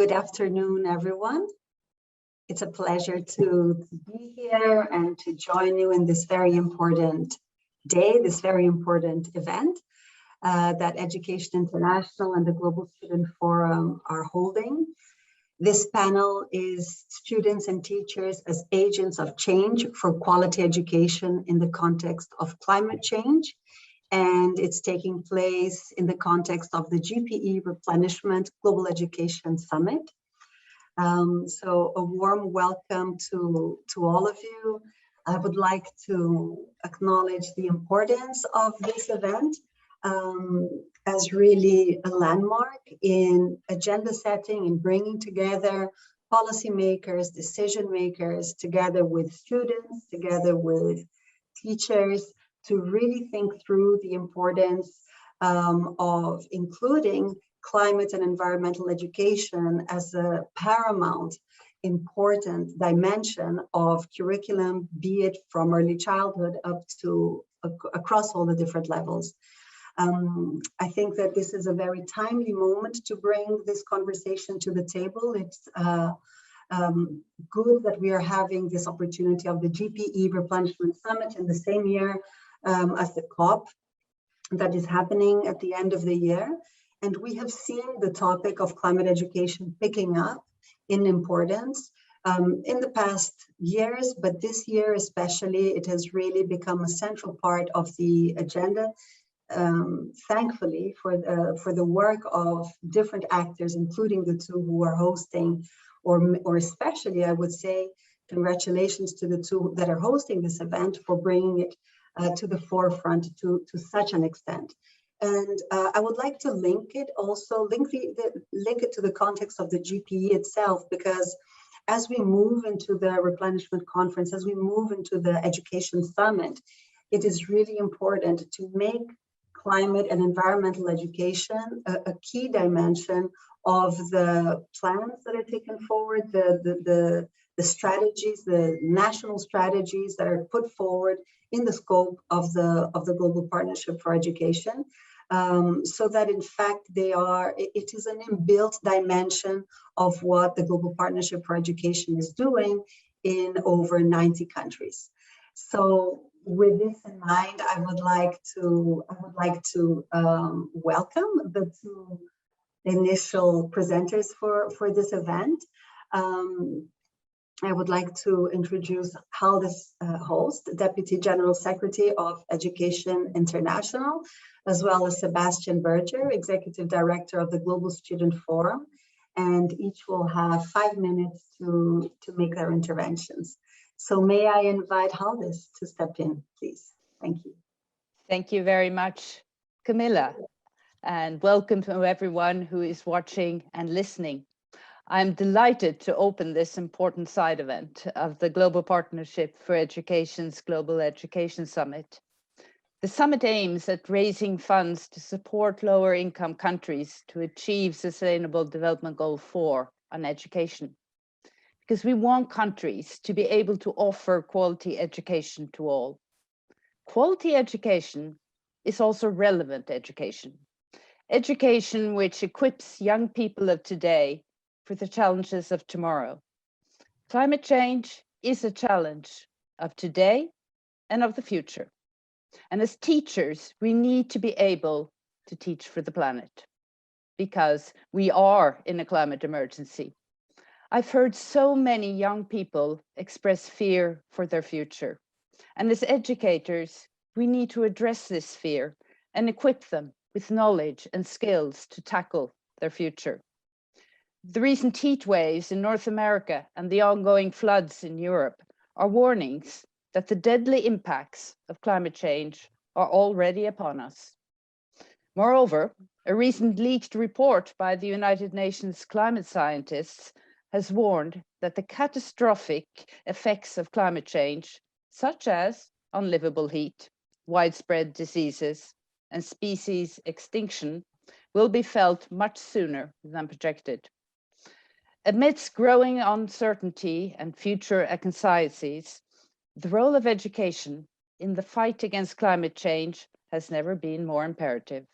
Good afternoon, everyone. It's a pleasure to be here and to join you in this very important day, this very important event that Education International and the Global Student Forum are holding. This panel is Students and Teachers as Agents of Change for Quality Education in the Context of Climate Change. And it's taking place in the context of the GPE Replenishment Global Education Summit. So a warm welcome to all of you. I would like to acknowledge the importance of this event as really a landmark in agenda setting and bringing together policymakers, decision makers, together with students, together with teachers, to really think through the importance of including climate and environmental education as a paramount important dimension of curriculum, be it from early childhood up to across all the different levels. I think that this is a very timely moment to bring this conversation to the table. It's good that we are having this opportunity of the GPE Replenishment Summit in the same year as the COP that is happening at the end of the year. And we have seen the topic of climate education picking up in importance in the past years, but this year especially, it has really become a central part of the agenda. Thankfully for the work of different actors, including the two who are hosting, or especially I would say, congratulations to the two that are hosting this event for bringing it to the forefront to such an extent. And I would like to link it to the context of the GPE itself, because as we move into the replenishment conference, as we move into the education summit, it is really important to make climate and environmental education a key dimension of the plans that are taken forward, the strategies, the national strategies that are put forward in the scope of the Global Partnership for Education, so that in fact it is an inbuilt dimension of what the Global Partnership for Education is doing in over 90 countries. So with this in mind, I would like to welcome the two initial presenters for this event. I would like to introduce Haldis Holst, Deputy General Secretary of Education International, as well as Sebastian Berger, Executive Director of the Global Student Forum, and each will have 5 minutes to make their interventions. So may I invite Haldis to step in, please? Thank you. Thank you very much, Camilla, and welcome to everyone who is watching and listening. I'm delighted to open this important side event of the Global Partnership for Education's Global Education Summit. The summit aims at raising funds to support lower income countries to achieve Sustainable Development Goal 4 on education, because we want countries to be able to offer quality education to all. Quality education is also relevant education, education which equips young people of today for the challenges of tomorrow. Climate change is a challenge of today and of the future. And as teachers, we need to be able to teach for the planet, because we are in a climate emergency. I've heard so many young people express fear for their future. And as educators, we need to address this fear and equip them with knowledge and skills to tackle their future. The recent heat waves in North America and the ongoing floods in Europe are warnings that the deadly impacts of climate change are already upon us. Moreover, a recent leaked report by the United Nations climate scientists has warned that the catastrophic effects of climate change, such as unlivable heat, widespread diseases, and species extinction, will be felt much sooner than projected. Amidst growing uncertainty and future anxieties, the role of education in the fight against climate change has never been more imperative.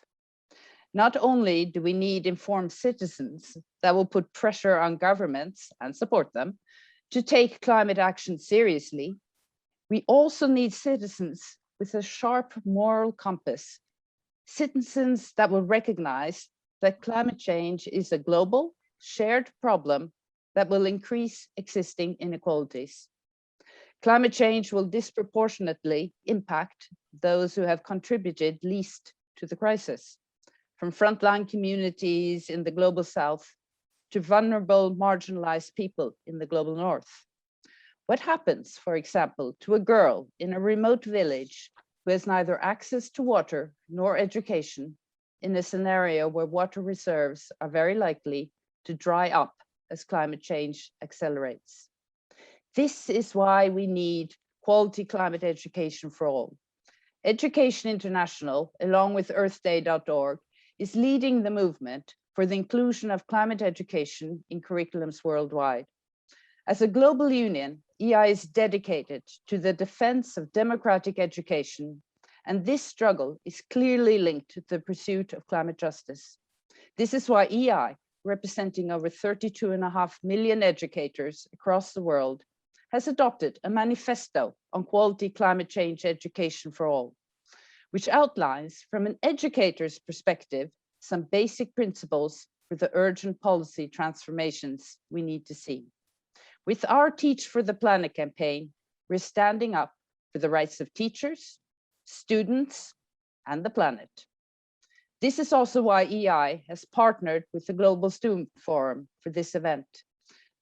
Not only do we need informed citizens that will put pressure on governments and support them to take climate action seriously, we also need citizens with a sharp moral compass, citizens that will recognize that climate change is a global, shared problem that will increase existing inequalities. Climate change will disproportionately impact those who have contributed least to the crisis, from frontline communities in the global south to vulnerable, marginalized people in the global north. What happens, for example, to a girl in a remote village who has neither access to water nor education in a scenario where water reserves are very likely to dry up as climate change accelerates? This is why we need quality climate education for all. Education International, along with earthday.org, is leading the movement for the inclusion of climate education in curriculums worldwide. As a global union, EI is dedicated to the defense of democratic education, and this struggle is clearly linked to the pursuit of climate justice. This is why EI, representing over 32.5 million educators across the world, has adopted a manifesto on quality climate change education for all, which outlines from an educator's perspective some basic principles for the urgent policy transformations we need to see. With our Teach for the Planet campaign, we're standing up for the rights of teachers, students, and the planet. This is also why EI has partnered with the Global Student Forum for this event.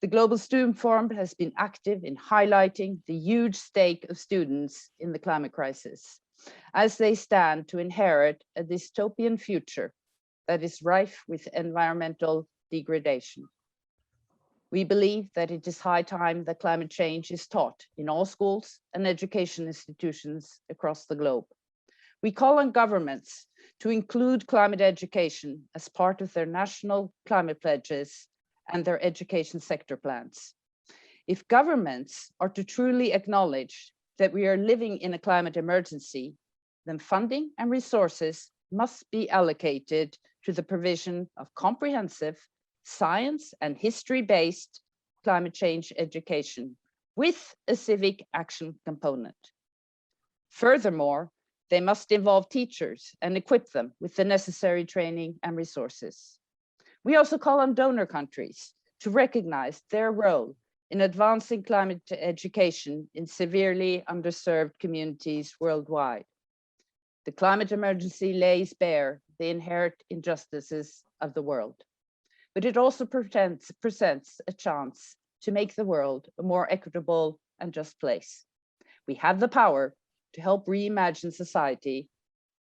The Global Student Forum has been active in highlighting the huge stake of students in the climate crisis, as they stand to inherit a dystopian future that is rife with environmental degradation. We believe that it is high time that climate change is taught in all schools and education institutions across the globe. We call on governments to include climate education as part of their national climate pledges and their education sector plans. If governments are to truly acknowledge that we are living in a climate emergency, then funding and resources must be allocated to the provision of comprehensive science and history-based climate change education with a civic action component. Furthermore, they must involve teachers and equip them with the necessary training and resources. We also call on donor countries to recognize their role in advancing climate education in severely underserved communities worldwide. The climate emergency lays bare the inherent injustices of the world, but it also presents a chance to make the world a more equitable and just place. We have the power to help reimagine society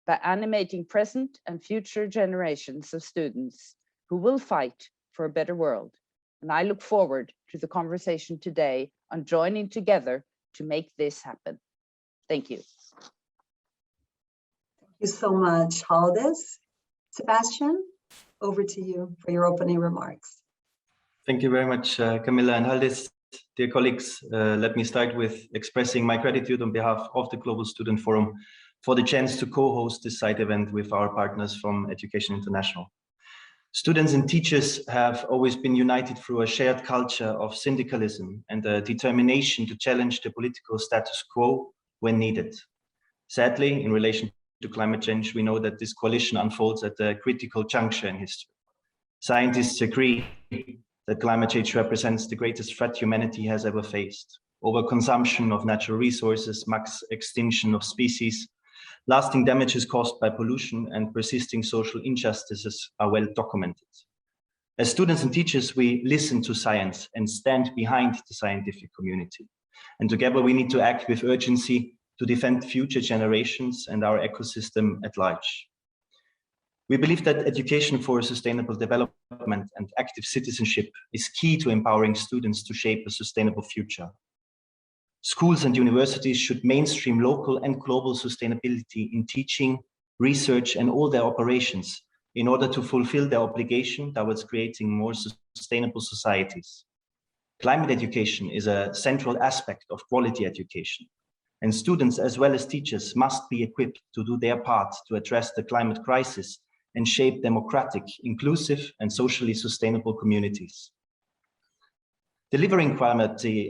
by animating present and future generations of students who will fight for a better world. And I look forward to the conversation today on joining together to make this happen. Thank you. Thank you so much, Haldis. Sebastian, over to you for your opening remarks. Thank you very much, Camilla and Haldis. Dear colleagues, let me start with expressing my gratitude on behalf of the Global Student Forum for the chance to co-host this side event with our partners from Education International. Students and teachers have always been united through a shared culture of syndicalism and a determination to challenge the political status quo when needed. Sadly, in relation to climate change, we know that this coalition unfolds at a critical juncture in history. Scientists agree that climate change represents the greatest threat humanity has ever faced. Overconsumption of natural resources, mass extinction of species, lasting damages caused by pollution, and persisting social injustices are well documented. As students and teachers, we listen to science and stand behind the scientific community. And together we need to act with urgency to defend future generations and our ecosystem at large. We believe that education for sustainable development and active citizenship is key to empowering students to shape a sustainable future. Schools and universities should mainstream local and global sustainability in teaching, research, and all their operations in order to fulfill their obligation towards creating more sustainable societies. Climate education is a central aspect of quality education, and students as well as teachers must be equipped to do their part to address the climate crisis and shape democratic, inclusive, and socially sustainable communities. Delivering quality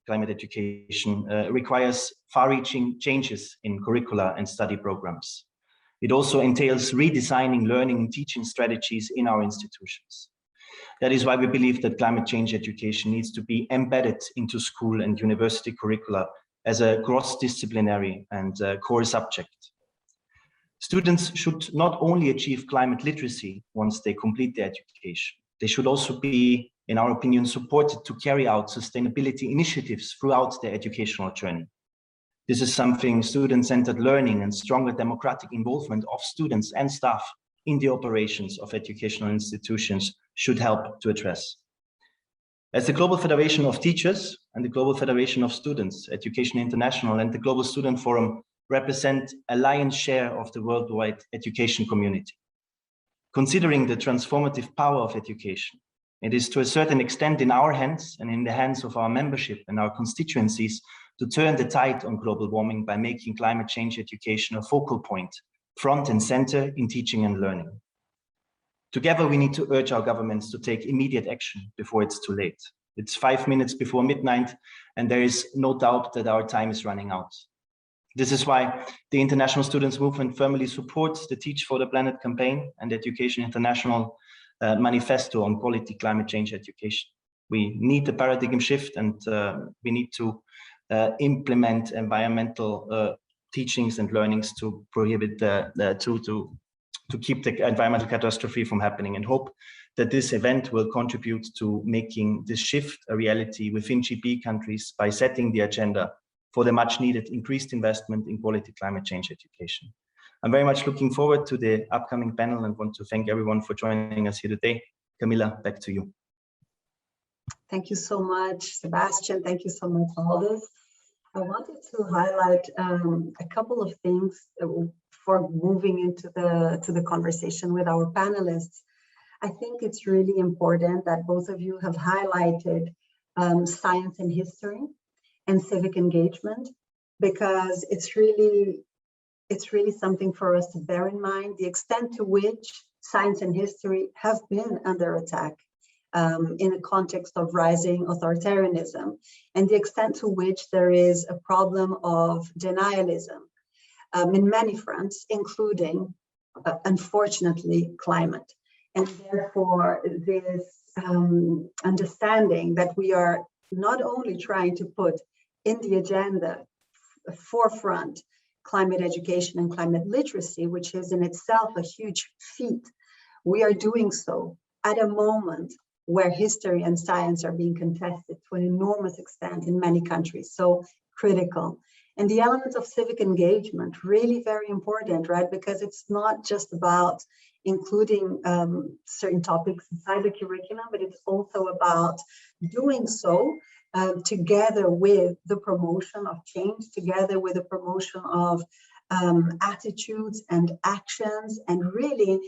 climate education requires far-reaching changes in curricula and study programs. It also entails redesigning learning and teaching strategies in our institutions. That is why we believe that climate change education needs to be embedded into school and university curricula as a cross-disciplinary and core subject. Students should not only achieve climate literacy once they complete their education, they should also be, in our opinion, supported to carry out sustainability initiatives throughout their educational journey. This is something student-centered learning and stronger democratic involvement of students and staff in the operations of educational institutions should help to address. As the Global Federation of Teachers and the Global Federation of Students, Education International, and the Global Student Forum represent a lion's share of the worldwide education community. Considering the transformative power of education, it is to a certain extent in our hands and in the hands of our membership and our constituencies to turn the tide on global warming by making climate change education a focal point, front and center in teaching and learning. Together, we need to urge our governments to take immediate action before it's too late. It's 5 minutes before midnight, and there is no doubt that our time is running out. This is why the International Students Movement firmly supports the Teach for the Planet campaign and Education International manifesto on quality climate change education. We need a paradigm shift, and we need to implement environmental teachings and learnings to prohibit to keep the environmental catastrophe from happening, and hope that this event will contribute to making this shift a reality within GB countries by setting the agenda for the much needed increased investment in quality climate change education. I'm very much looking forward to the upcoming panel and want to thank everyone for joining us here today. Camilla, back to you. Thank you so much, Sebastian. Thank you so much, Aldous. I wanted to highlight a couple of things for moving into the conversation with our panelists. I think it's really important that both of you have highlighted science and history and civic engagement, because it's really something for us to bear in mind, the extent to which science and history have been under attack in a context of rising authoritarianism, and the extent to which there is a problem of denialism in many fronts, including, unfortunately, climate. And therefore, this understanding that we are not only trying to put in the agenda forefront climate education and climate literacy, which is in itself a huge feat, we are doing so at a moment where history and science are being contested to an enormous extent in many countries, so critical. And the element of civic engagement, really very important, right? Because it's not just about including certain topics inside the curriculum, but it's also about doing so together with the promotion of change, together with the promotion of attitudes and actions. And really,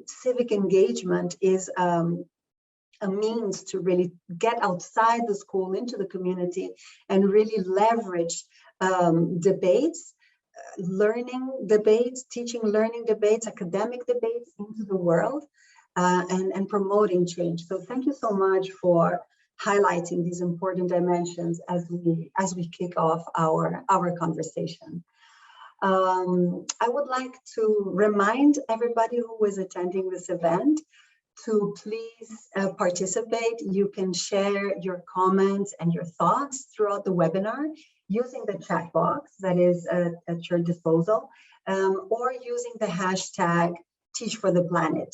civic engagement is a means to really get outside the school into the community and really leverage debates, learning debates, teaching, learning debates, academic debates into the world, and promoting change. So thank you so much for highlighting these important dimensions as we kick off our conversation. I would like to remind everybody who is attending this event to please participate. You can share your comments and your thoughts throughout the webinar using the chat box that is at your disposal, or using the hashtag Teach for the Planet.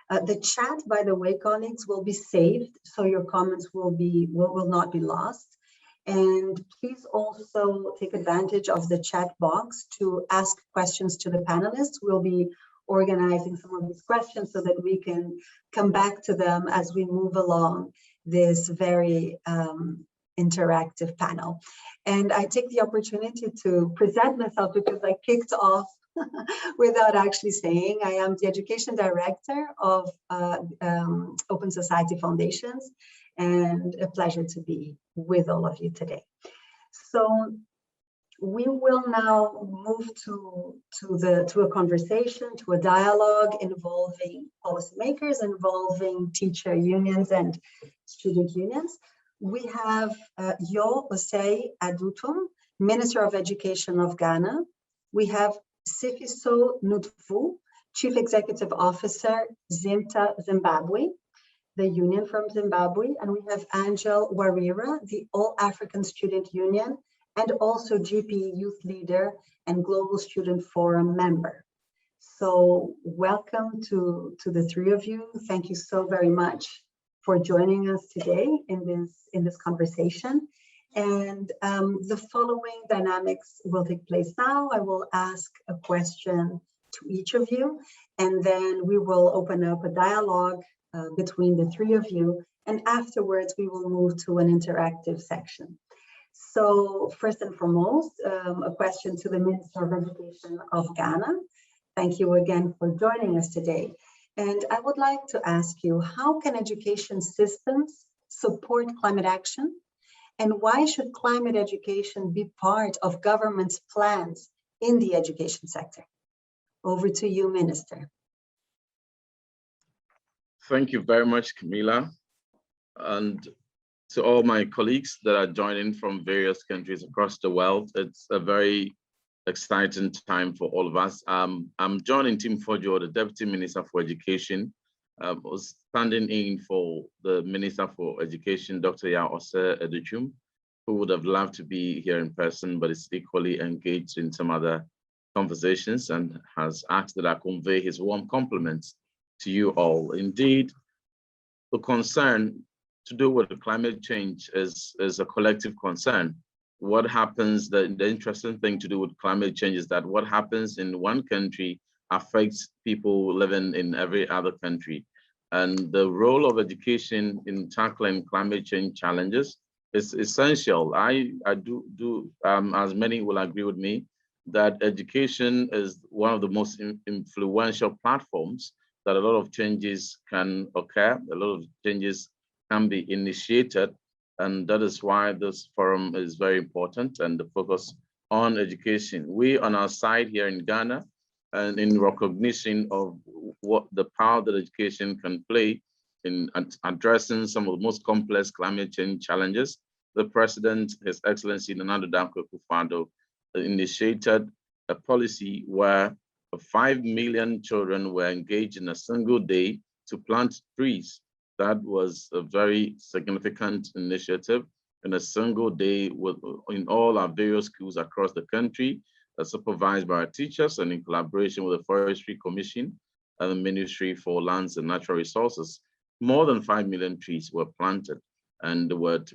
The chat, by the way, colleagues, will be saved, so your comments will not be lost. And please also take advantage of the chat box to ask questions to the panelists. We'll be organizing some of these questions so that we can come back to them as we move along this very interactive panel. And I take the opportunity to present myself because I kicked off without actually saying I am the Education Director of Open Society Foundations, and a pleasure to be with all of you today. So We will now move to a conversation, to a dialogue involving policymakers, involving teacher unions and student unions. We have Yo Osei Adutum, Minister of Education of Ghana. We have Sifiso Nutfu, Chief Executive Officer, ZIMTA Zimbabwe, the union from Zimbabwe. And we have Angel Warira, the All African Student Union, and also GP Youth Leader and Global Student Forum member. So welcome to the three of you. Thank you so very much for joining us today in this conversation. And the following dynamics will take place now. I will ask a question to each of you, and then we will open up a dialogue between the three of you. And afterwards, we will move to an interactive section. So first and foremost, a question to the Minister of Education of Ghana. Thank you again for joining us today. And I would like to ask you, how can education systems support climate action? And why should climate education be part of government's plans in the education sector? Over to you, Minister. Thank you very much, Camila. And to all my colleagues that are joining from various countries across the world, it's a very exciting time for all of us. I'm joining Tim Fojo, the Deputy Minister for Education. Was standing in for the Minister for Education, Dr. Yo Osei Adutum, who would have loved to be here in person, but is equally engaged in some other conversations and has asked that I convey his warm compliments to you all. Indeed, the concern to do with climate change is a collective concern. What happens, the interesting thing to do with climate change is that what happens in one country affects people living in every other country. And the role of education in tackling climate change challenges is essential. I do as many will agree with me, that education is one of the most influential platforms that a lot of changes can occur, a lot of changes can be initiated. And that is why this forum is very important and the focus on education. We on our side here in Ghana, and in recognition of what the power that education can play in addressing some of the most complex climate change challenges, the President, His Excellency Nana Dankwa Akufo-Addo, initiated a policy where 5 million children were engaged in a single day to plant trees. That was a very significant initiative in a single day in all our various schools across the country, supervised by our teachers and in collaboration with the Forestry Commission and the Ministry for Lands and Natural Resources. More than 5 million trees were planted, and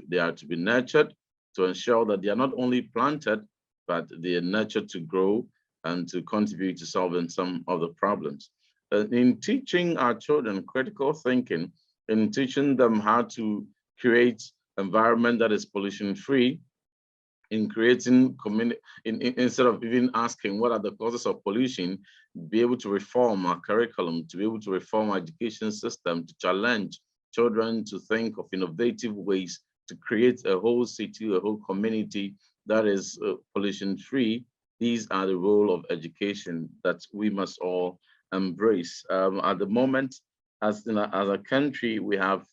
they are to be nurtured to ensure that they are not only planted, but they are nurtured to grow and to contribute to solving some of the problems. In teaching our children critical thinking, in teaching them how to create an environment that is pollution-free, in creating community, instead of even asking what are the causes of pollution, be able to reform our curriculum, to be able to reform our education system, to challenge children to think of innovative ways to create a whole city, a whole community that is pollution-free. These are the role of education that we must all embrace. At the moment, as a country, we have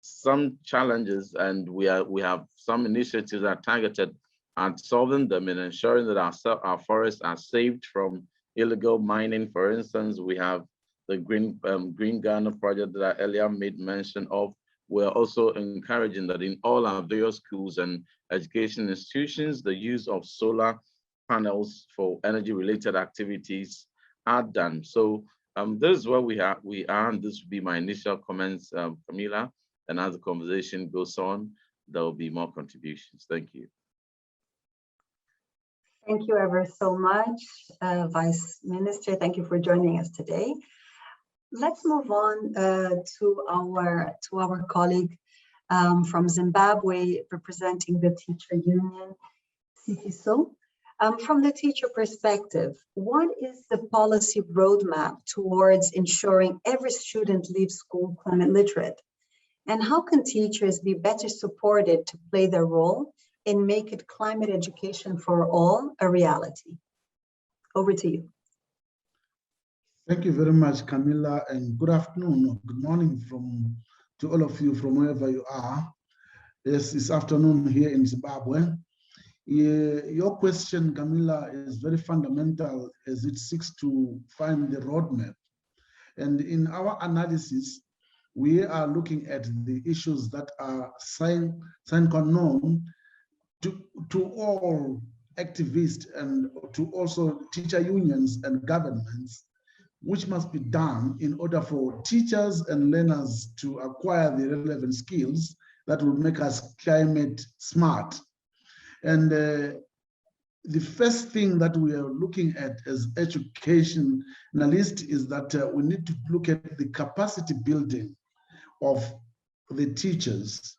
some challenges, and we have some initiatives that are targeted at solving them and ensuring that our forests are saved from illegal mining. For instance, we have the Green Ghana project that I earlier made mention of. We're also encouraging that in all our various schools and education institutions, the use of solar panels for energy-related activities are done. So this is where we are, and this will be my initial comments, Camila. And as the conversation goes on, there will be more contributions. Thank you. Thank you ever so much, Vice Minister. Thank you for joining us today. Let's move on to our colleague from Zimbabwe, representing the teacher union, Sifiso. From the teacher perspective, what is the policy roadmap towards ensuring every student leaves school climate literate? And how can teachers be better supported to play their role and make it climate education for all a reality? Over to you. Thank you very much, Camilla, and good afternoon or good morning to all of you from wherever you are. Yes, it's afternoon here in Zimbabwe. Your question, Camilla, is very fundamental as it seeks to find the roadmap. And in our analysis, we are looking at the issues that are sine qua non to all activists and to also teacher unions and governments, which must be done in order for teachers and learners to acquire the relevant skills that will make us climate smart. And the first thing that we are looking at as educationalists is that we need to look at the capacity building of the teachers.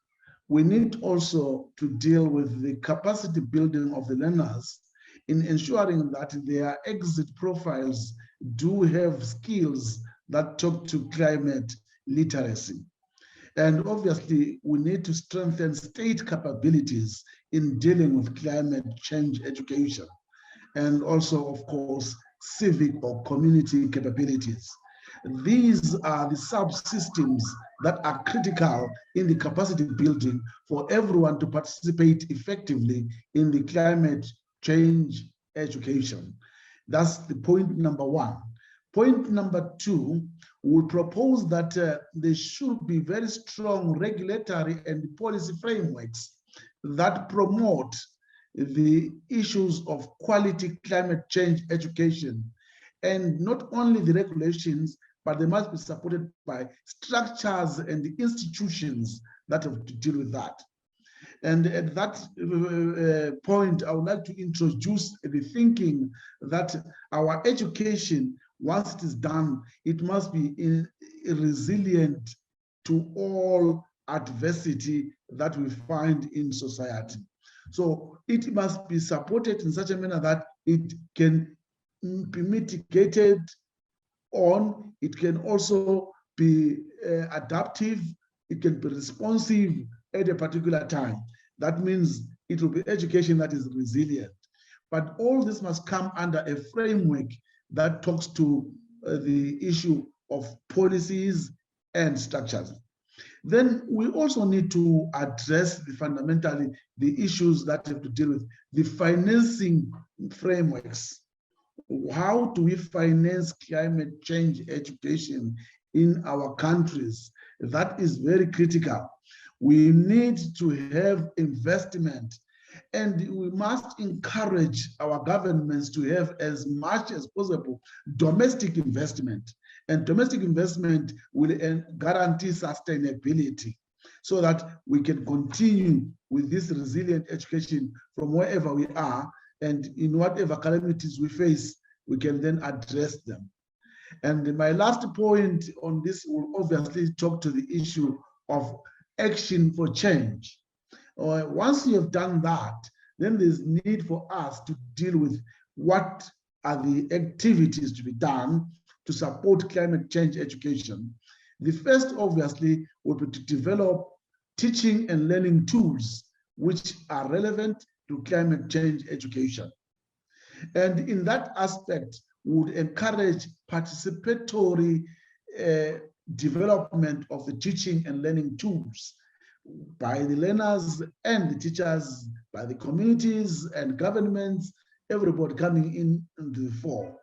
We need also to deal with the capacity building of the learners in ensuring that their exit profiles do have skills that talk to climate literacy. And obviously, we need to strengthen state capabilities in dealing with climate change education, and also, of course, civic or community capabilities. These are the subsystems that are critical in the capacity building for everyone to participate effectively in the climate change education. That's the point number one. Point number two, we propose that there should be very strong regulatory and policy frameworks that promote the issues of quality climate change education. And not only the regulations, but they must be supported by structures and institutions that have to deal with that. And at that point, I would like to introduce the thinking that our education, once it is done, it must be resilient to all adversity that we find in society. So it must be supported in such a manner that it can be mitigated on, it can also be adaptive, it can be responsive at a particular time. That means it will be education that is resilient. But all this must come under a framework that talks to the issue of policies and structures. Then we also need to address fundamentally the issues that have to deal with the financing frameworks. How do we finance climate change education in our countries? That is very critical. We need to have investment, and we must encourage our governments to have as much as possible domestic investment. And domestic investment will guarantee sustainability so that we can continue with this resilient education from wherever we are, and in whatever calamities we face, we can then address them. And my last point on this will obviously talk to the issue of action for change. Once you have done that, then there's need for us to deal with what are the activities to be done to support climate change education. The first, obviously, would be to develop teaching and learning tools which are relevant to climate change education. And in that aspect, we would encourage participatory development of the teaching and learning tools by the learners and the teachers, by the communities and governments, everybody coming in the fore.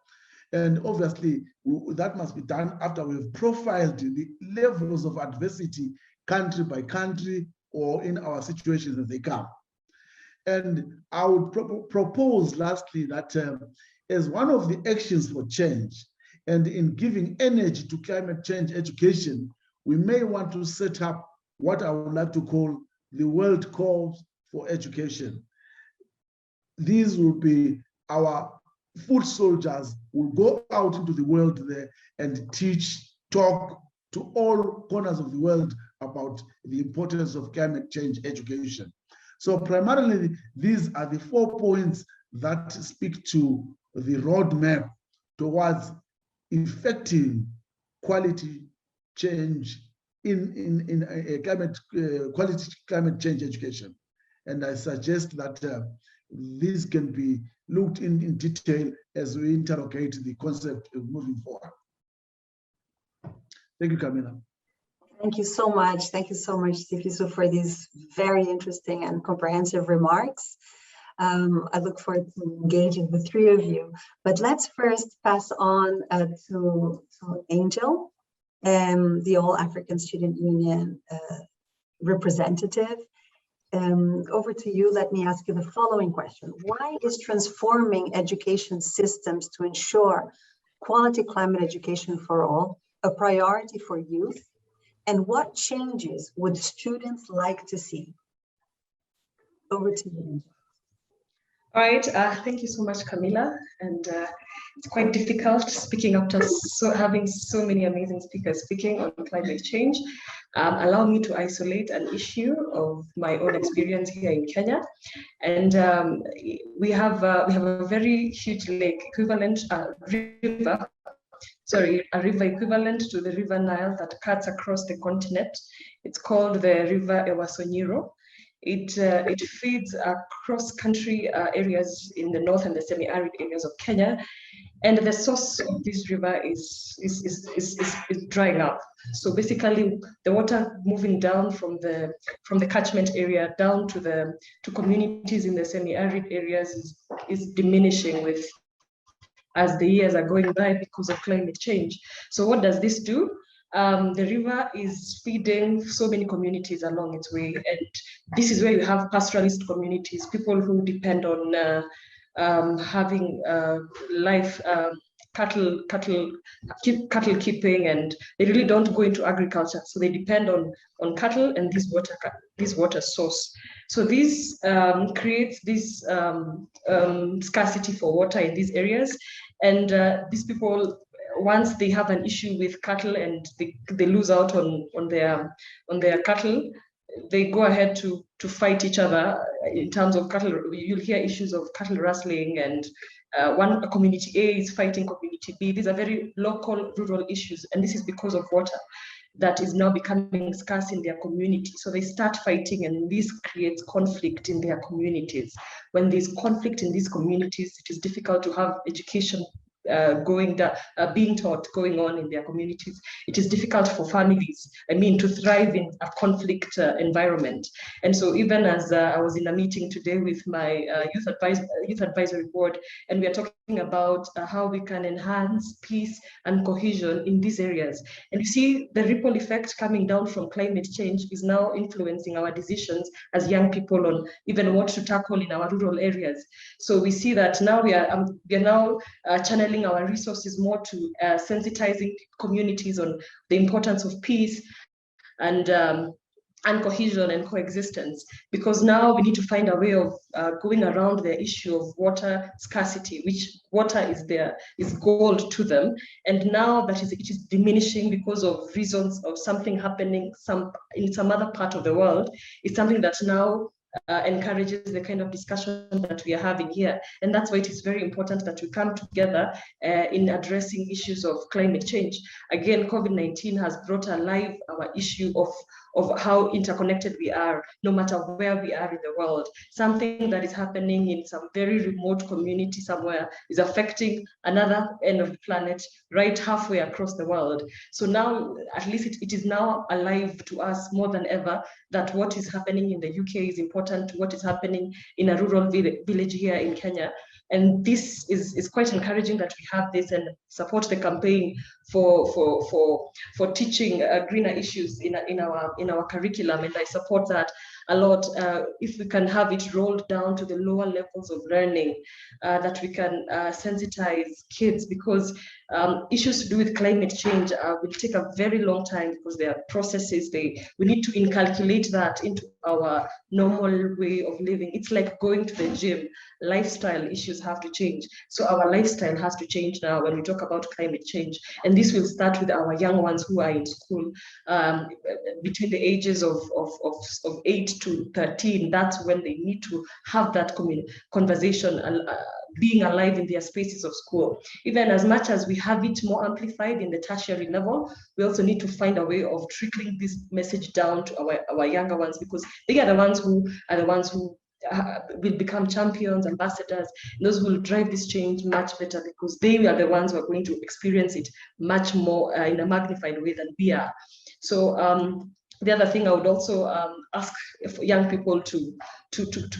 And obviously, that must be done after we've profiled the levels of adversity country by country or in our situations as they come. And I would propose lastly that as one of the actions for change and in giving energy to climate change education, we may want to set up what I would like to call the World Calls for Education. These will be our foot soldiers who will go out into the world there and teach, talk to all corners of the world about the importance of climate change education. So primarily, these are the 4 points that speak to the roadmap towards effective quality change in quality climate change education. And I suggest that this can be looked in detail as we interrogate the concept of moving forward. Thank you, Camilla. Thank you so much. Thank you so much, Sifiso, for these very interesting and comprehensive remarks. I look forward to engaging the three of you. But let's first pass on to Angel, the All African Student Union representative. Over to you. Let me ask you the following question. Why is transforming education systems to ensure quality climate education for all a priority for youth? And what changes would students like to see? Over to you. All right, thank you so much, Camilla. And it's quite difficult speaking after having so many amazing speakers speaking on climate change. Allow me to isolate an issue of my own experience here in Kenya. And we have a very huge lake equivalent river. Sorry, a river equivalent to the River Nile that cuts across the continent. It's called the River Ewasonyiro. It feeds across country areas in the north and the semi-arid areas of Kenya, and the source of this river is drying up. So basically, the water moving down from the catchment area down to communities in the semi-arid areas is diminishing as the years are going by because of climate change. So what does this do? The river is feeding so many communities along its way, and this is where you have pastoralist communities, people who depend on having life, cattle keeping, and they really don't go into agriculture, so they depend on cattle and this water source. So this creates this scarcity for water in these areas, and these people, once they have an issue with cattle and they lose out on their cattle, they go ahead to fight each other in terms of cattle. You'll hear issues of cattle rustling, and one community A is fighting community B. These are very local, rural issues, and this is because of water that is now becoming scarce in their community. So they start fighting, and this creates conflict in their communities. When there's conflict in these communities, it is difficult to have education being taught going on in their communities. It is difficult for families, to thrive in a conflict environment. And so even as I was in a meeting today with my youth advisory board, and we are talking about how we can enhance peace and cohesion in these areas. And you see the ripple effect coming down from climate change is now influencing our decisions as young people on even what to tackle in our rural areas. So we see that now we are now channeling our resources more to sensitizing communities on the importance of peace and cohesion and coexistence, because now we need to find a way of going around the issue of water scarcity, which water is gold to them, and now that it is diminishing because of reasons of something happening in some other part of the world. It's something that now encourages the kind of discussion that we are having here. And that's why it is very important that we come together in addressing issues of climate change. Again, COVID-19 has brought alive our issue of how interconnected we are, no matter where we are in the world. Something that is happening in some very remote community somewhere is affecting another end of the planet right halfway across the world. So now, at least it is now alive to us more than ever that what is happening in the UK is important to what is happening in a rural village here in Kenya. And this is quite encouraging that we have this and support the campaign for teaching greener issues in our curriculum. And I support that a lot. If we can have it rolled down to the lower levels of learning, that we can sensitize kids, because issues to do with climate change will take a very long time, because there are processes. We need to inculcate that into our normal way of living. It's like going to the gym. Lifestyle issues have to change. So our lifestyle has to change now when we talk about climate change. And this will start with our young ones who are in school between the ages of 8 to 13. That's when they need to have that conversation being alive in their spaces of school. Even as much as we have it more amplified in the tertiary level, we also need to find a way of trickling this message down to our younger ones, because they are the ones who will become champions, ambassadors, those who will drive this change much better, because they are the ones who are going to experience it much more in a magnified way than we are. So the other thing I would also ask young people to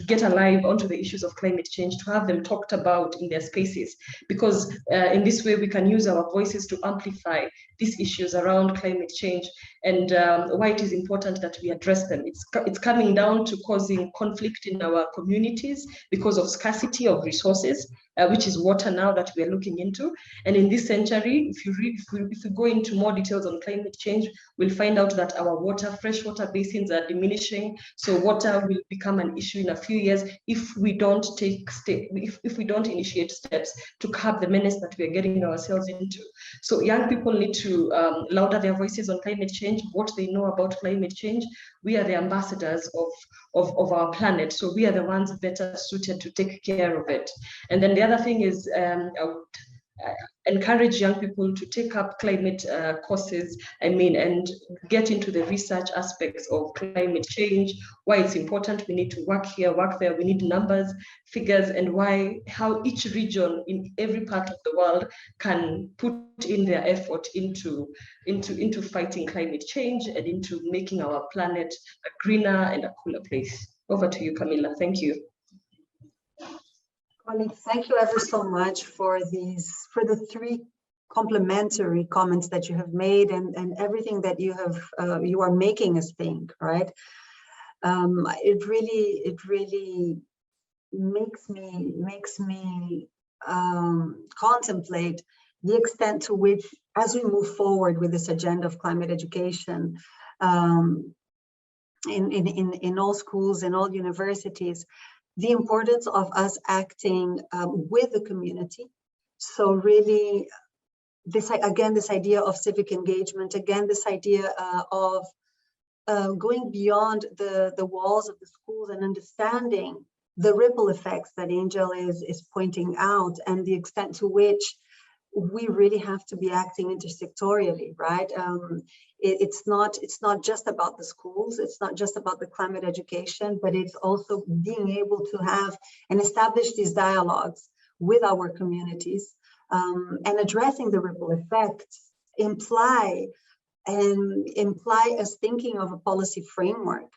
get alive onto the issues of climate change, to have them talked about in their spaces, because in this way we can use our voices to amplify these issues around climate change, and why it is important that we address them. It's coming down to causing conflict in our communities because of scarcity of resources, which is water now that we are looking into. And in this century, if you go into more details on climate change, we'll find out that our freshwater basins are diminishing. So water will become an issue in a few years if we don't if we don't initiate steps to curb the menace that we are getting ourselves into. So young people need to louder their voices on climate change, what they know about climate change. We are the ambassadors of our planet, so we are the ones better suited to take care of it. And then the other thing is, I would encourage young people to take up climate courses, and get into the research aspects of climate change, why it's important. We need to work here, work there. We need numbers, figures, and how each region in every part of the world can put in their effort into fighting climate change and into making our planet a greener and a cooler place. Over to you, Camilla. Thank you. Colleagues, thank you ever so much for the three complementary comments that you have made, and everything that you are making us think, right? It really makes me contemplate the extent to which, as we move forward with this agenda of climate education in all schools, in all universities, the importance of us acting with the community. So really, this idea of civic engagement, again, this idea of going beyond the walls of the schools and understanding the ripple effects that Angel is pointing out, and the extent to which we really have to be acting intersectorially, right? It's not just about the schools, it's not just about the climate education, but it's also being able to have and establish these dialogues with our communities, and addressing the ripple effects imply us thinking of a policy framework,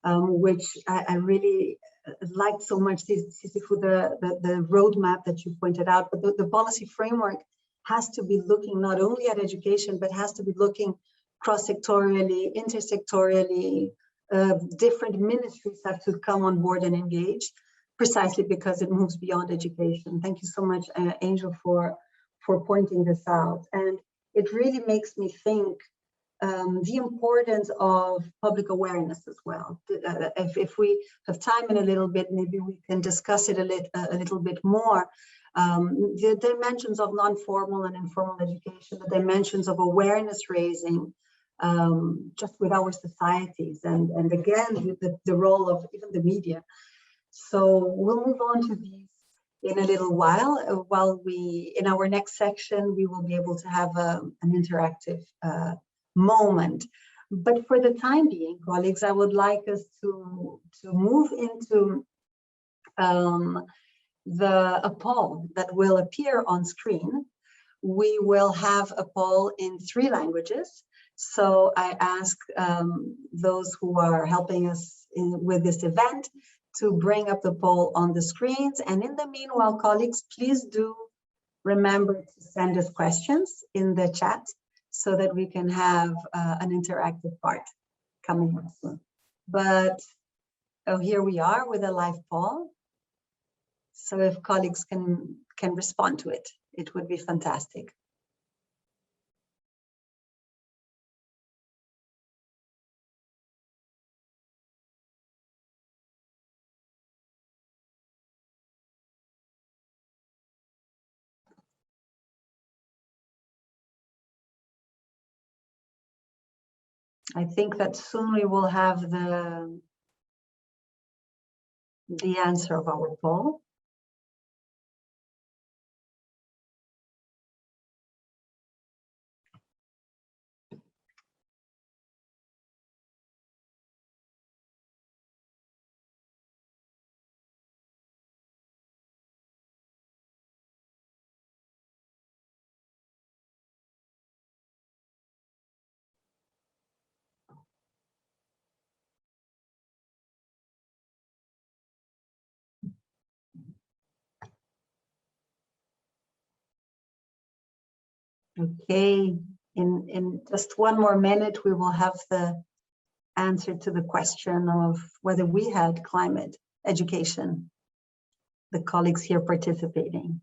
which I really liked so much, the roadmap that you pointed out. But the policy framework has to be looking not only at education, but has to be looking cross-sectorially, intersectorially. Different ministries have to come on board and engage, precisely because it moves beyond education. Thank you so much, Angel, for pointing this out. And it really makes me think the importance of public awareness as well. If we have time in a little bit, maybe we can discuss it a little bit more. The dimensions of non-formal and informal education, the dimensions of awareness raising, just with our societies, and again, the role of even the media. So we'll move on to these in a little while. While in our next section, we will be able to have an interactive moment. But for the time being, colleagues, I would like us to move into a poll that will appear on screen. We will have a poll in 3 languages. So I ask those who are helping us with this event to bring up the poll on the screens. And in the meanwhile, colleagues, please do remember to send us questions in the chat so that we can have an interactive part coming up soon. But here we are with a live poll. So if colleagues can respond to it, it would be fantastic. I think that soon we will have the answer of our poll. Okay, in just one more minute, we will have the answer to the question of whether we had climate education, the colleagues here participating.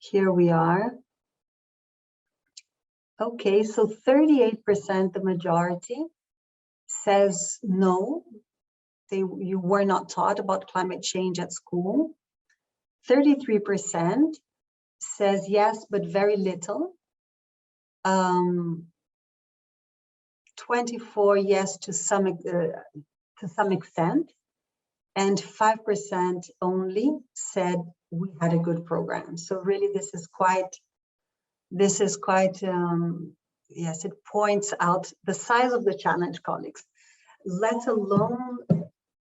Here we are. Okay, so 38%, the majority, says no, you were not taught about climate change at school. 33% says yes, but very little. 24 yes to some extent, and 5% only said we had a good program. So really, this is quite. Yes, it points out the size of the challenge, colleagues, let alone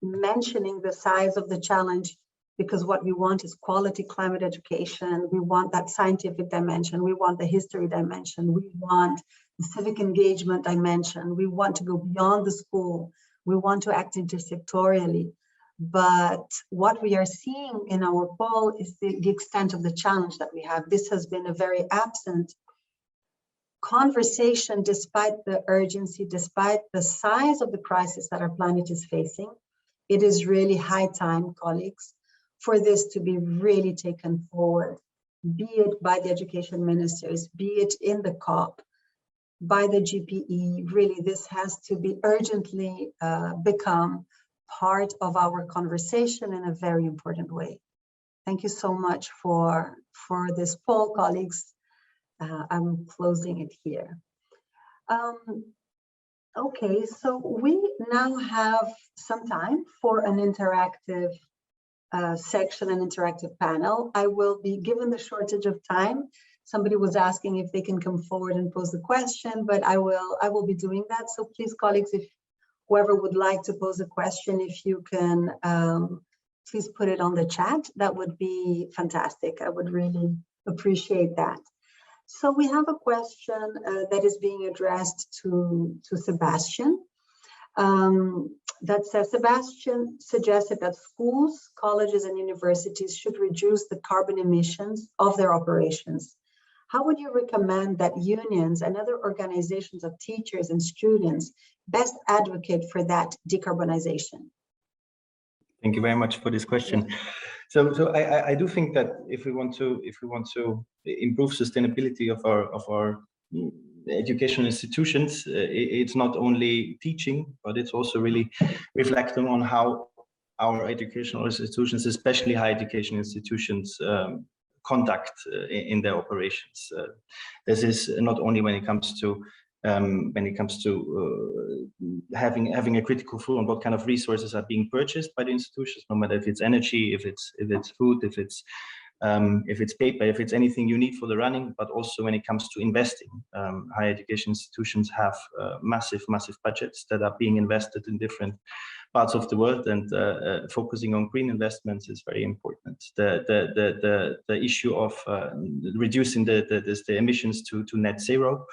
mentioning the size of the challenge, because what we want is quality climate education. We want that scientific dimension. We want the history dimension. We want the civic engagement dimension. We want to go beyond the school. We want to act intersectorially. But what we are seeing in our poll is the extent of the challenge that we have. This has been a very absent conversation, despite the urgency, despite the size of the crisis that our planet is facing. It is really high time, colleagues, for this to be really taken forward, be it by the education ministers, be it in the COP, by the GPE. Really, this has to be urgently become part of our conversation in a very important way. Thank you so much for this poll, colleagues. I'm closing it here. Okay, so we now have some time for an interactive section, an interactive panel. I will be, given the shortage of time, somebody was asking if they can come forward and pose the question, but I will be doing that. So please, colleagues, if whoever would like to pose a question, if you can please put it on the chat, that would be fantastic. I would really appreciate that. So we have a question that is being addressed to Sebastian. That says, Sebastian suggested that schools, colleges, and universities should reduce the carbon emissions of their operations. How would you recommend that unions and other organizations of teachers and students best advocate for that decarbonization? Thank you very much for this question. So I do think that if we want to improve sustainability of our educational institutions, it's not only teaching, but it's also really reflecting on how our educational institutions, especially higher education institutions, conduct in their operations. This is not only when it comes to having a critical view on what kind of resources are being purchased by the institutions, no matter if it's energy, if it's food, if it's paper, if it's anything you need for the running, but also when it comes to investing. Higher education institutions have massive budgets that are being invested in different parts of the world, and focusing on green investments is very important. The issue of reducing the emissions to net zero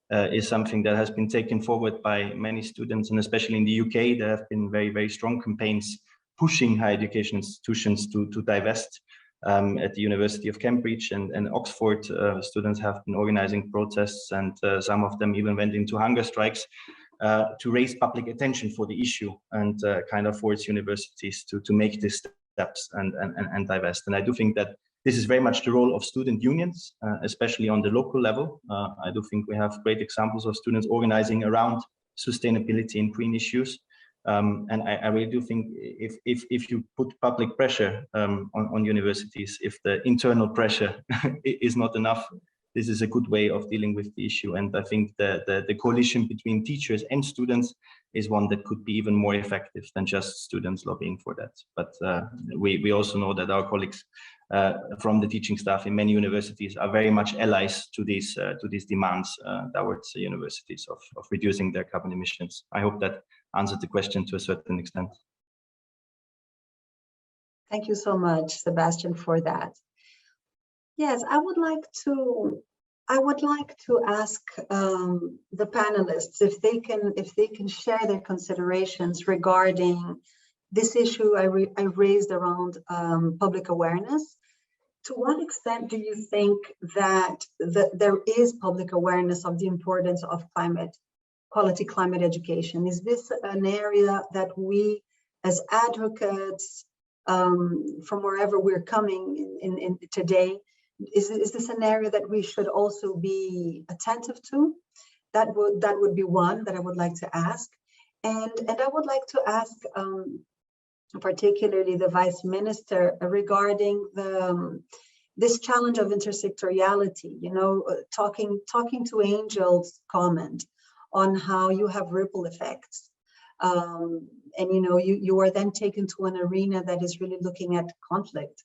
is something that has been taken forward by many students, and especially in the UK, there have been very strong campaigns pushing higher education institutions to divest. At the University of Cambridge and Oxford, students have been organizing protests, and some of them even went into hunger strikes to raise public attention for the issue and kind of force universities to make these steps and divest. And I do think that this is very much the role of student unions, especially on the local level. I do think we have great examples of students organizing around sustainability and green issues. And I really do think if you put public pressure on universities, if the internal pressure is not enough, this is a good way of dealing with the issue. And I think the coalition between teachers and students is one that could be even more effective than just students lobbying for that. But we also know that our colleagues from the teaching staff in many universities are very much allies to these demands towards the universities of reducing their carbon emissions. I hope that answered the question to a certain extent. Thank you so much, Sebastian, for that. Yes, I would like to ask the panelists if they can share their considerations regarding this issue I raised around public awareness. To what extent do you think that there is public awareness of the importance of quality climate education? Is this an area that we as advocates from wherever we're coming in today, is this an area that we should also be attentive to? That would be one that I would like to ask. And I would like to ask particularly the Vice Minister regarding this challenge of intersectoriality, you know, talking to Angel's comment on how you have ripple effects. And you know, you are then taken to an arena that is really looking at conflict.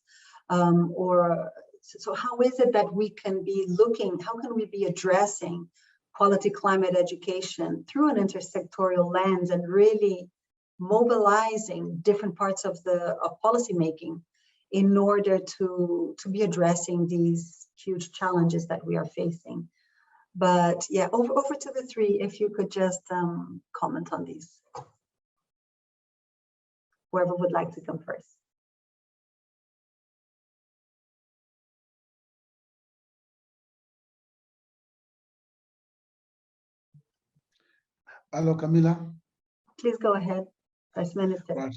So how is it that we can be looking, how can we be addressing quality climate education through an intersectorial lens and really mobilizing different parts of policymaking in order to be addressing these huge challenges that we are facing? But yeah, over to the three, if you could just comment on these. Whoever would like to come first. Hello, Camilla. Please go ahead, Vice Minister. Right.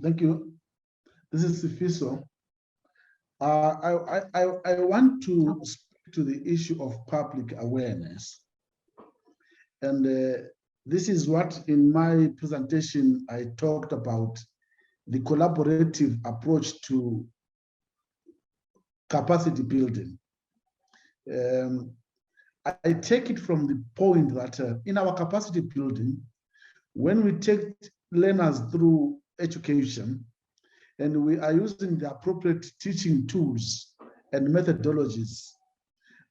Thank you. This is Sifiso. I want to speak to the issue of public awareness. And this is what in my presentation I talked about, the collaborative approach to capacity building. I take it from the point that in our capacity building, when we take learners through education and we are using the appropriate teaching tools and methodologies,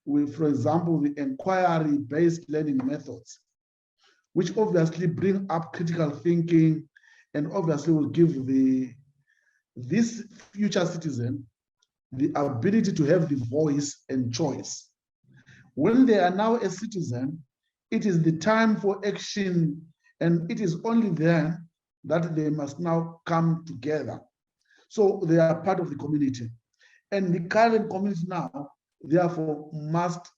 for example, the inquiry-based learning methods, which obviously bring up critical thinking and obviously will give this future citizen the ability to have the voice and choice. When they are now a citizen, it is the time for action, and it is only then that they must now come together. So they are part of the community. And the current community now, therefore, must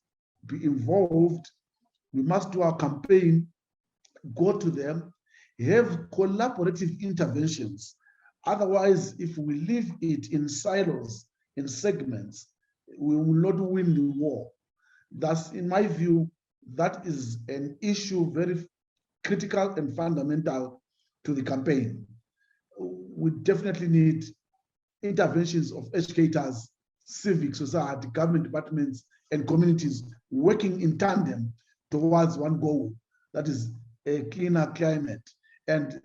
be involved. We must do our campaign, go to them, have collaborative interventions. Otherwise, if we leave it in silos, in segments, we will not win the war. Thus, in my view, that is an issue very critical and fundamental to the campaign. We definitely need interventions of educators, civic society, government departments, and communities working in tandem towards one goal, that is a cleaner climate. And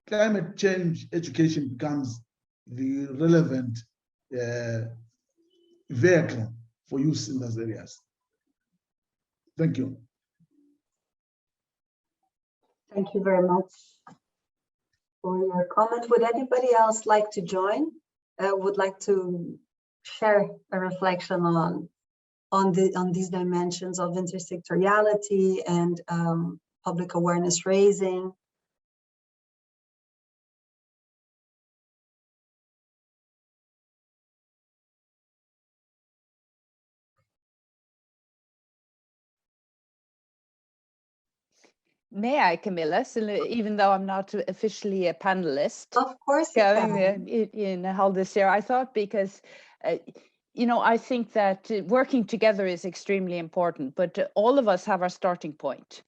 climate change education becomes the relevant vehicle for use in those areas. Thank you. Thank you very much for your comment. Would anybody else like to join? Would like to share a reflection on these dimensions of intersectoriality and public awareness raising? May I, Camilla, so even though I'm not officially a panelist? Of course you can. In Hull this year, I thought because, you know, I think that working together is extremely important, but all of us have our starting point.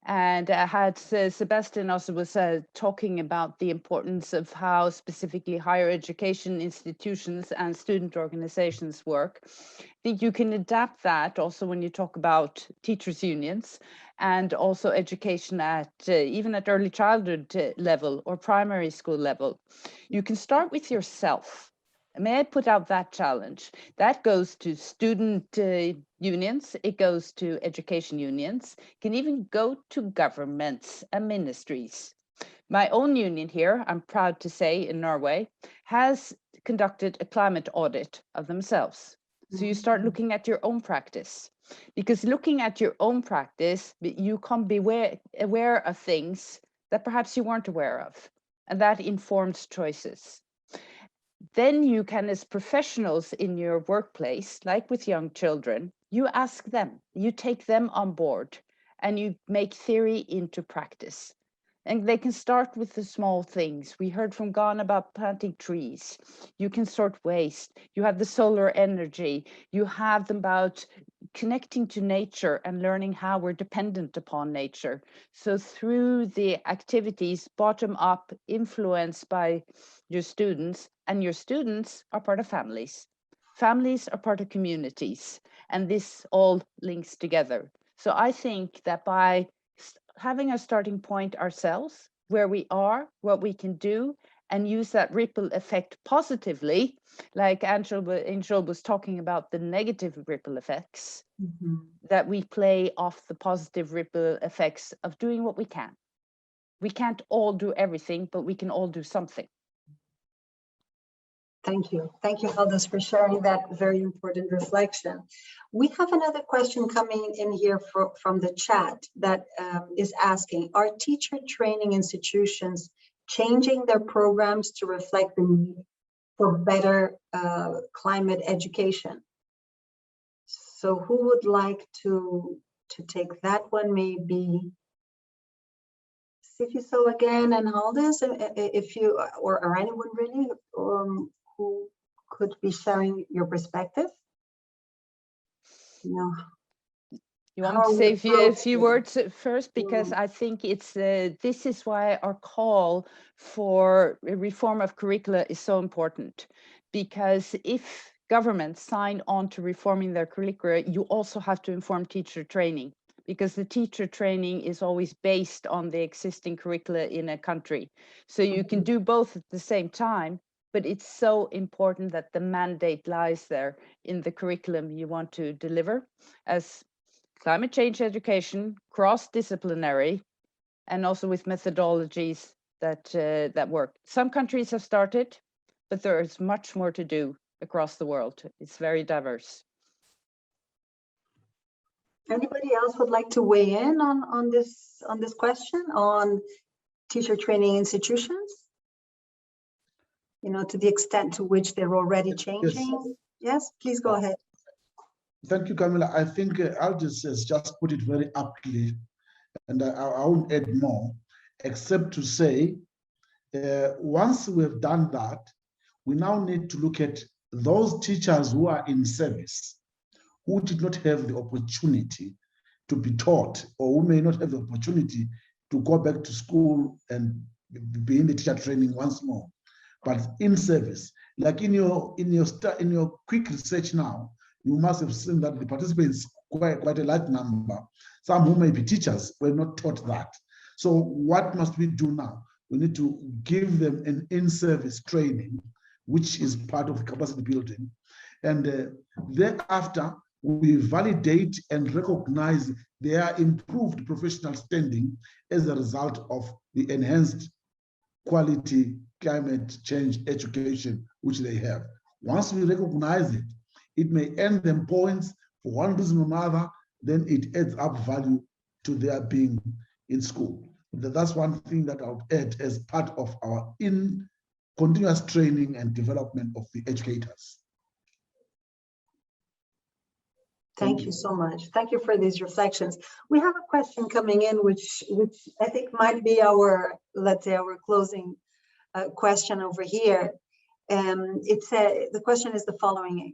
And I had Sebastian also was talking about the importance of how specifically higher education institutions and student organizations work. I think you can adapt that also when you talk about teachers' unions and also education at even at early childhood level or primary school level. You can start with yourself. May I put out that challenge? That goes to student unions, it goes to education unions, can even go to governments and ministries. My own union here, I'm proud to say, in Norway, has conducted a climate audit of themselves. So you start looking at your own practice, because looking at your own practice, you can be aware of things that perhaps you weren't aware of, and that informs choices. Then you can, as professionals in your workplace, like with young children, you ask them, you take them on board, and you make theory into practice. And they can start with the small things. We heard from Ghana about planting trees. You can sort waste. You have the solar energy. You have them about connecting to nature and learning how we're dependent upon nature. So through the activities, bottom up, influenced by your students, and your students are part of families. Families are part of communities, and this all links together. So I think that by having a starting point ourselves, where we are, what we can do, and use that ripple effect positively, like Angel was talking about the negative ripple effects, that we play off the positive ripple effects of doing what we can. We can't all do everything, but we can all do something. Thank you. Thank you, Haldis, for sharing that very important reflection. We have another question coming in here from the chat that is asking, are teacher training institutions changing their programs to reflect the need for better climate education? So who would like to take that one? Maybe Sifiso again and Haldis, if you, or anyone really, who could be sharing your perspective? You want to say a few words first, because I think it's this is why our call for a reform of curricula is so important, because if governments sign on to reforming their curricula, you also have to inform teacher training, because the teacher training is always based on the existing curricula in a country. So you can do both at the same time, but it's so important that the mandate lies there in the curriculum you want to deliver as climate change education, cross-disciplinary, and also with methodologies that work. Some countries have started, but there is much more to do across the world. It's very diverse. Anybody else would like to weigh in on this question on teacher training institutions? To the extent to which they're already changing. Yes, please go ahead. Thank you, Camilla. I think Aldis has just put it very aptly, and I won't add more, except to say, once we have done that, we now need to look at those teachers who are in service, who did not have the opportunity to be taught, or who may not have the opportunity to go back to school and be in the teacher training once more, but in service. Like in your quick research now, you must have seen that the participants, quite a large number, some who may be teachers, were not taught that. So what must we do now? We need to give them an in-service training, which is part of the capacity building. And thereafter, we validate and recognize their improved professional standing as a result of the enhanced quality climate change education which they have. Once we recognize it, it may earn them points for one reason or another, then it adds up value to their being in school. That's one thing that I'll add as part of our continuous training and development of the educators. Thank you so much. Thank you for these reflections. We have a question coming in, which I think might be our, let's say, our closing question over here. The question is the following.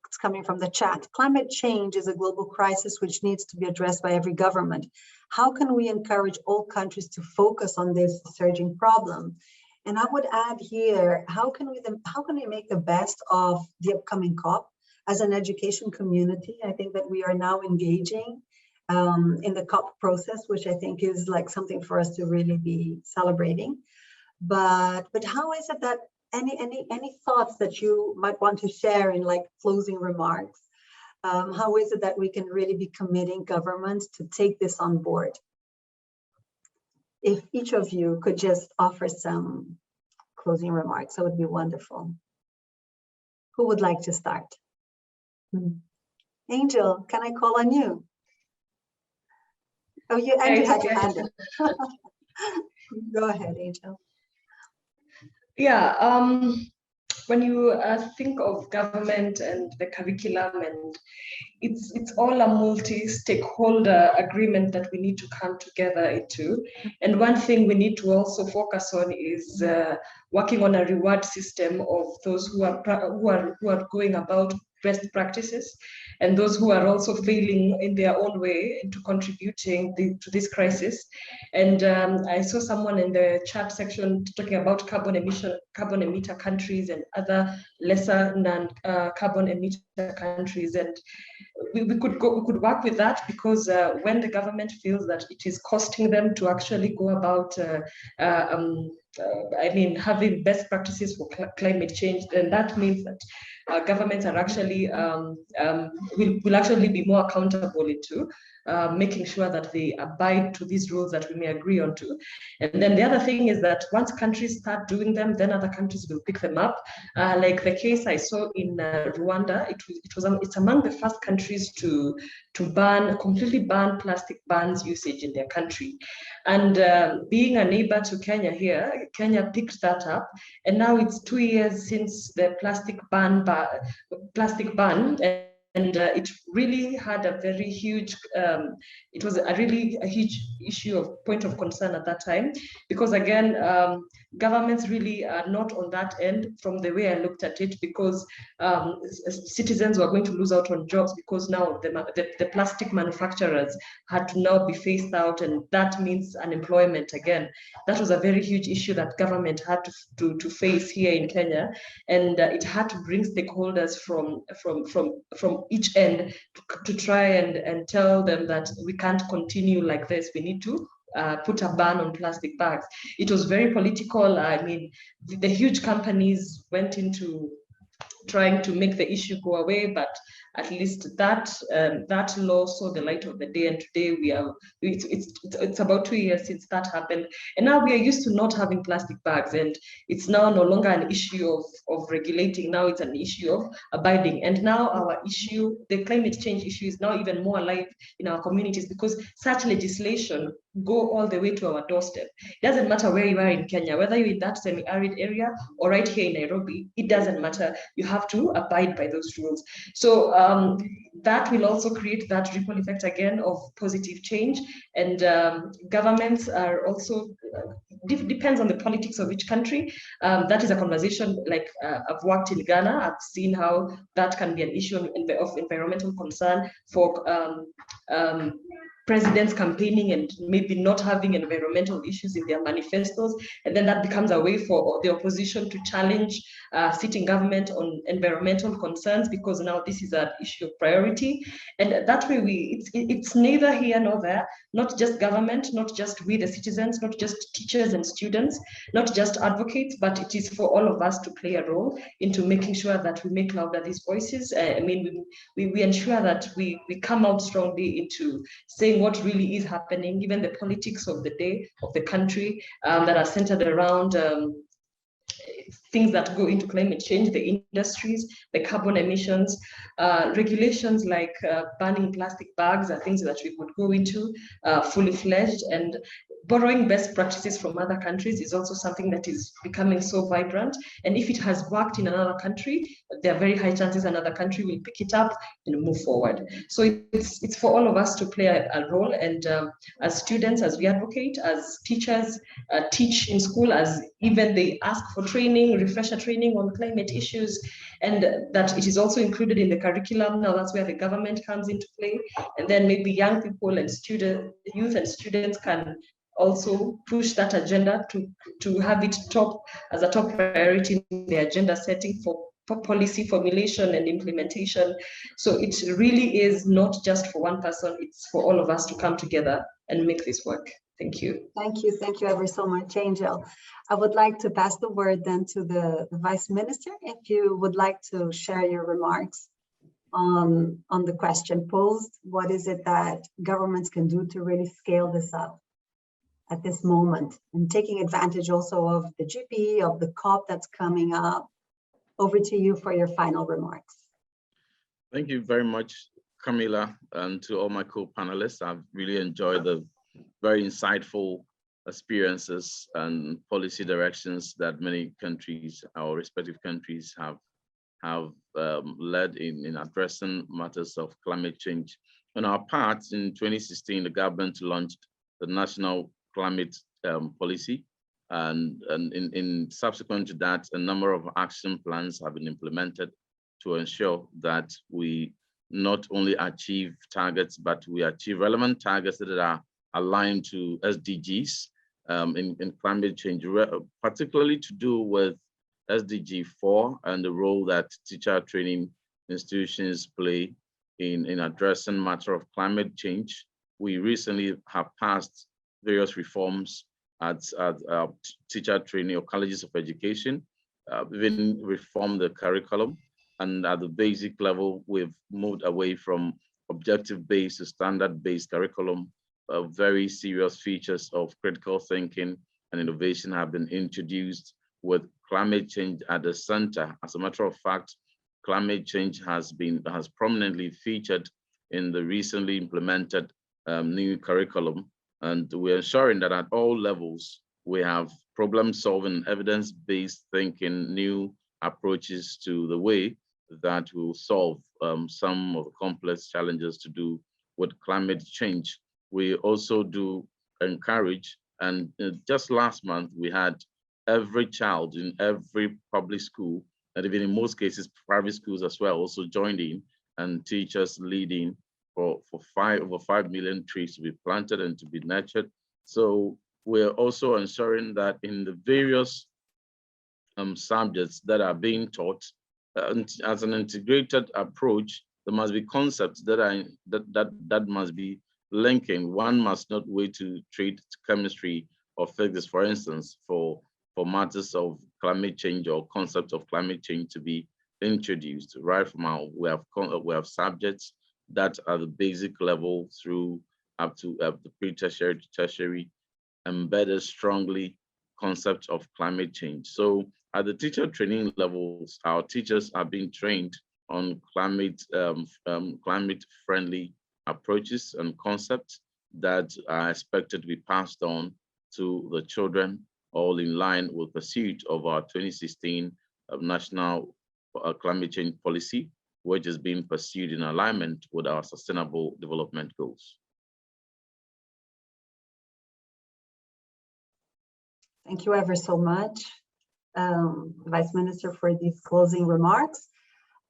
It's coming from the chat. Climate change is a global crisis which needs to be addressed by every government. How can we encourage all countries to focus on this surging problem? And I would add here, how can we make the best of the upcoming COP as an education community? I think that we are now engaging in the COP process, which I think is like something for us to really be celebrating. But how is it that any thoughts that you might want to share in like closing remarks? How is it that we can really be committing governments to take this on board? If each of you could just offer some closing remarks, that would be wonderful. Who would like to start? Angel, can I call on you? Oh, Andrew had your hand up. Go ahead, Angel. Yeah, when you think of government and the curriculum, and it's all a multi-stakeholder agreement that we need to come together into. And one thing we need to also focus on is working on a reward system of those who are going about best practices, and those who are also failing in their own way into contributing to this crisis. And I saw someone in the chat section talking about carbon emitter countries and other lesser carbon emitter countries, and we could work with that, because when the government feels that it is costing them to actually go about having best practices for climate change, then that means that governments are actually will actually be more accountable into making sure that they abide to these rules that we may agree on to. And then the other thing is that once countries start doing them, then other countries will pick them up. Like the case I saw in Rwanda, it's among the first countries to completely ban plastic bans usage in their country. And being a neighbor to Kenya here, Kenya picked that up, and now it's 2 years since the plastic ban, and it really had a very huge, it was a huge issue of point of concern at that time, because again, governments really are not on that end from the way I looked at it, because citizens were going to lose out on jobs, because now the plastic manufacturers had to now be phased out, and that means unemployment again. That was a very huge issue that government had to face here in Kenya, and it had to bring stakeholders from each end to try and tell them that we can't continue like this. We need to put a ban on plastic bags. It was very political. I mean, the huge companies went into trying to make the issue go away, but at least that law saw the light of the day, and today it's about 2 years since that happened, and now we are used to not having plastic bags, and it's now no longer an issue of regulating. Now it's an issue of abiding, and now our issue, the climate change issue, is now even more alive in our communities, because such legislation go all the way to our doorstep. It doesn't matter where you are in Kenya, whether you're in that semi-arid area or right here in Nairobi, it doesn't matter. You have to abide by those rules. So that will also create that ripple effect again of positive change. And governments are also, depends on the politics of each country. That is a conversation, like I've worked in Ghana. I've seen how that can be an issue of environmental concern for presidents campaigning and maybe not having environmental issues in their manifestos, and then that becomes a way for the opposition to challenge sitting government on environmental concerns, because now this is an issue of priority. And that way it's neither here nor there, not just government, not just we the citizens, not just teachers and students, not just advocates, but it is for all of us to play a role into making sure that we make louder these voices. I mean, we ensure that we come out strongly into saying what really is happening, even the politics of the day, of the country, that are centered around things that go into climate change, the industries, the carbon emissions, regulations like banning plastic bags are things that we would go into fully fledged. And borrowing best practices from other countries is also something that is becoming so vibrant. And if it has worked in another country, there are very high chances another country will pick it up and move forward. So it's for all of us to play a role. And as students, as we advocate, as teachers teach in school, as even they ask for training, refresher training on climate issues, and that it is also included in the curriculum. Now that's where the government comes into play. And then maybe young people and youth and students can also push that agenda to have it as a top priority in the agenda setting for policy formulation and implementation. So it really is not just for one person, it's for all of us to come together and make this work. Thank you. Thank you ever so much, Angel. I would like to pass the word then to the Vice Minister, if you would like to share your remarks on the question posed. What is it that governments can do to really scale this up at this moment, and taking advantage also of the GP, of the COP that's coming up? Over to you for your final remarks. Thank you very much, Camila, and to all my co-panelists. I've really enjoyed the very insightful experiences and policy directions that many countries, our respective countries, have led in addressing matters of climate change. On our part, in 2016, the government launched the National Climate Policy, and in subsequent to that, a number of action plans have been implemented to ensure that we not only achieve targets, but we achieve relevant targets that are aligned to SDGs in climate change, particularly to do with SDG 4 and the role that teacher training institutions play in addressing matter of climate change. We recently have passed various reforms at teacher training or colleges of education, even reformed the curriculum. And at the basic level, we've moved away from objective-based to standard-based curriculum. Very serious features of critical thinking and innovation have been introduced with climate change at the center. As a matter of fact, climate change has prominently featured in the recently implemented new curriculum. And we're ensuring that at all levels, we have problem-solving, evidence-based thinking, new approaches to the way that will solve some of the complex challenges to do with climate change. We also do encourage, and just last month, we had every child in every public school, and even in most cases, private schools as well, also joined in, and teachers leading for over 5 million trees to be planted and to be nurtured. So we're also ensuring that in the various subjects that are being taught, as an integrated approach, there must be concepts that must be linking. One must not wait to treat chemistry or physics, for instance, for matters of climate change or concepts of climate change to be introduced. Right from now, we have subjects that are the basic level through up to the pre-tertiary to tertiary, embedded strongly concept of climate change. So at the teacher training levels, our teachers are being trained on climate-friendly approaches and concepts that are expected to be passed on to the children, all in line with pursuit of our 2016 National Climate Change Policy, which is being pursued in alignment with our Sustainable Development Goals. Thank you ever so much, Vice Minister, for these closing remarks.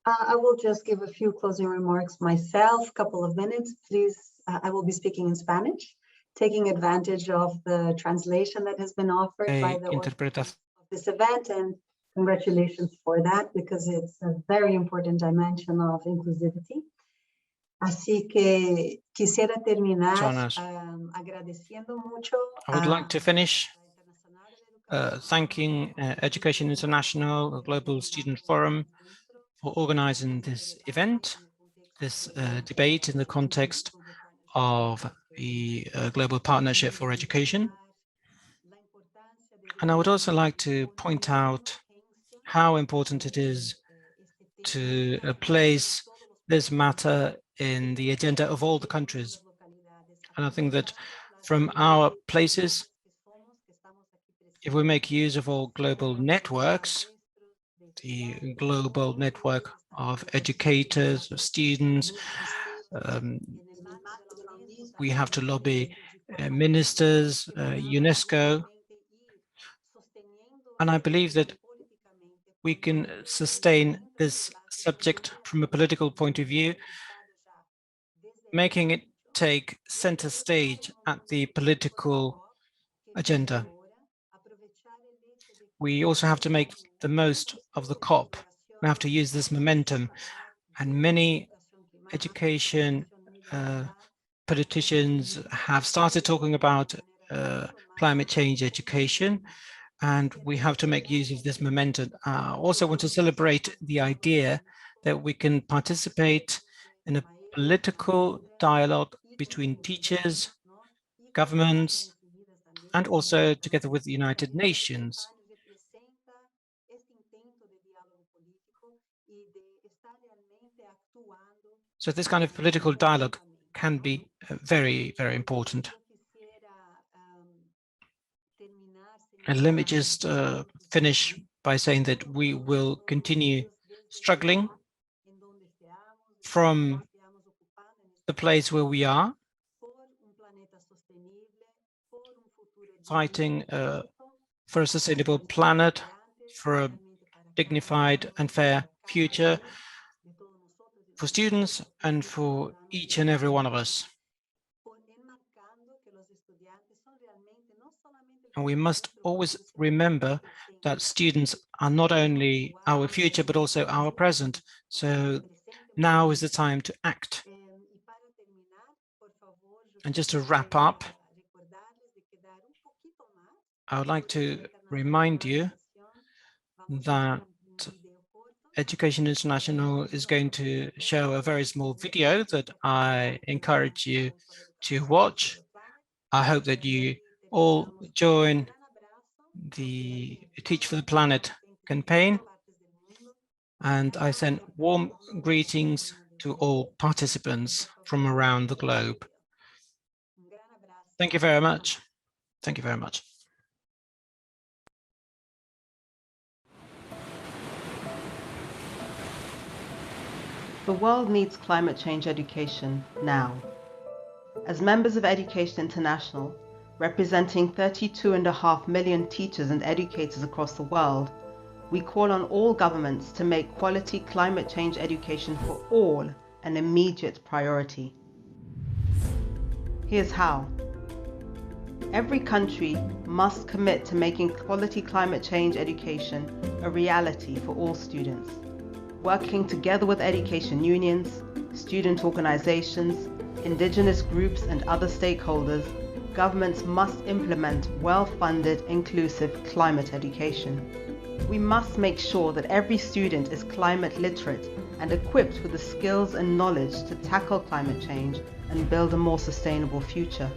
I will just give a few closing remarks myself, couple of minutes, please. I will be speaking in Spanish, taking advantage of the translation that has been offered by the organizers of this event, and congratulations for that, because it's a very important dimension of inclusivity. Así que quisiera terminar agradeciendo mucho. I would like to finish thanking Education International, a Global Student Forum, for organizing this event, this debate in the context of the Global Partnership for Education. And I would also like to point out how important it is to place this matter in the agenda of all the countries. And I think that from our places, if we make use of all global networks, the global network of educators, of students, we have to lobby ministers, UNESCO, and I believe that we can sustain this subject from a political point of view, making it take center stage at the political agenda. We also have to make the most of the COP. We have to use this momentum, and many education politicians have started talking about climate change education, and we have to make use of this momentum. I also want to celebrate the idea that we can participate in a political dialogue between teachers, governments, and also together with the United Nations. So this kind of political dialogue can be very, very important. And let me just finish by saying that we will continue struggling from the place where we are, fighting for a sustainable planet, for a dignified and fair future for students and for each and every one of us. And we must always remember that students are not only our future, but also our present. So now is the time to act. And just to wrap up, I would like to remind you that Education International is going to show a very small video that I encourage you to watch. I hope that you all join the Teach for the Planet campaign, and I send warm greetings to all participants from around the globe. Thank you very much. Thank you very much. The world needs climate change education now. As members of Education International, representing 32.5 million teachers and educators across the world, we call on all governments to make quality climate change education for all an immediate priority. Here's how. Every country must commit to making quality climate change education a reality for all students. Working together with education unions, student organizations, indigenous groups and other stakeholders, governments must implement well-funded, inclusive climate education. We must make sure that every student is climate literate and equipped with the skills and knowledge to tackle climate change and build a more sustainable future.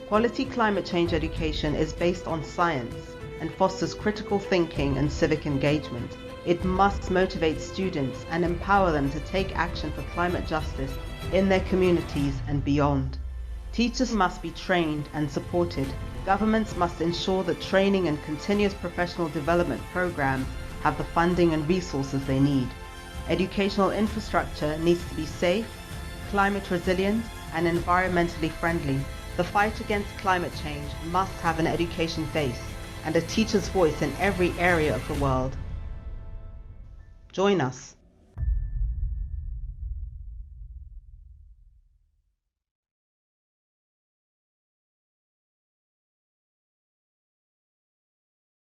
Quality climate change education is based on science and fosters critical thinking and civic engagement. It must motivate students and empower them to take action for climate justice in their communities and beyond. Teachers must be trained and supported. Governments must ensure that training and continuous professional development programs have the funding and resources they need. Educational infrastructure needs to be safe, climate resilient, and environmentally friendly. The fight against climate change must have an education face and a teacher's voice in every area of the world. Join us.